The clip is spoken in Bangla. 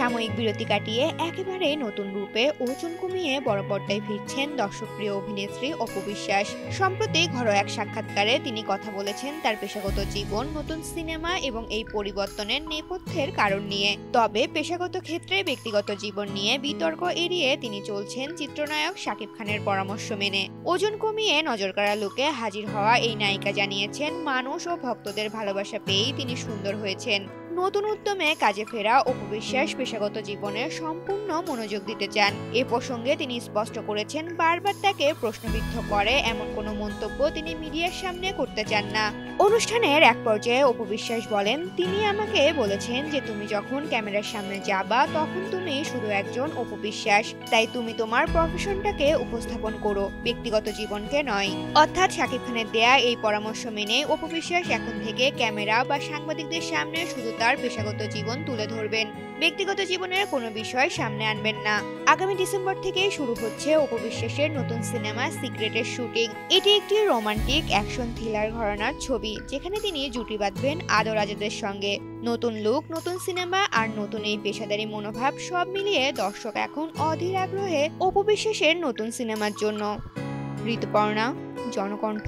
সাময়িক বিরতি কাটিয়ে একেবারে নতুন রূপে ওজন কমিয়ে বড় পর্দায় ফিরছেন দর্শকপ্রিয় অভিনেত্রী অপু বিশ্বাস। সম্প্রতি ঘরোয়া এক সাক্ষাৎকারে তিনি কথা বলেছেন তার পেশাগত জীবন, নতুন সিনেমা এবং এই পরিবর্তনের নেপথ্যের কারণ নিয়ে। তবে পেশাগত ক্ষেত্রে ব্যক্তিগত জীবন নিয়ে বিতর্ক এড়িয়ে তিনি চলছেন চিত্রনায়ক শাকিব খানের পরামর্শ মেনে। ওজন কমিয়ে নজরকাড়া লুকে হাজির হওয়া এই নায়িকা জানিয়েছেন, মানুষ ও ভক্তদের ভালোবাসা পেয়েই তিনি সুন্দর হয়েছেন। নতুন উদ্যমে কাজে ফেরা অপু বিশ্বাস পেশাগত জীবনে সম্পূর্ণ মনোযোগ দিতে চান। এ প্রসঙ্গে তিনি স্পষ্ট করেছেন, বারবার তাকে প্রশ্নবিদ্ধ করে এমন কোনো মন্তব্য তিনি মিডিয়ার সামনে করতে চান না। অনুষ্ঠানের এক পর্যায়ে অপু বিশ্বাস বলেন, তিনি আমাকে বলেছেন যে তুমি যখন ক্যামেরার সামনে যাবা তখন তুমি শুধু একজন অপু বিশ্বাস, তাই তুমি তোমার প্রফেশনটাকে উপস্থাপন করো, ব্যক্তিগত জীবনকে নয়। অর্থাৎ শাকিব খানের দেয়া এই পরামর্শ মেনে অপু বিশ্বাস এখন থেকে ক্যামেরা বা সাংবাদিকদের সামনে শুধু তার পেশাগত জীবন তুলে ধরবেন, ব্যক্তিগত জীবনের কোনো বিষয় সামনে আনবেন না। আগামী ডিসেম্বর থেকে শুরু হচ্ছে অপু বিশ্বাসের নতুন সিনেমা সিক্রেটের শুটিং। এটি একটি রোমান্টিক অ্যাকশন থ্রিলার ঘরানার ছবি, যেখানে তিনি জুটি বাঁধবেন আদর রাজাদের সঙ্গে। নতুন লুক, নতুন সিনেমা আর নতুন এই পেশাদারি মনোভাব সব মিলিয়ে দর্শক এখন অধীর আগ্রহে অপু বিশ্বাসের নতুন সিনেমার জন্য। ঋতুপর্ণা, জনকণ্ঠ।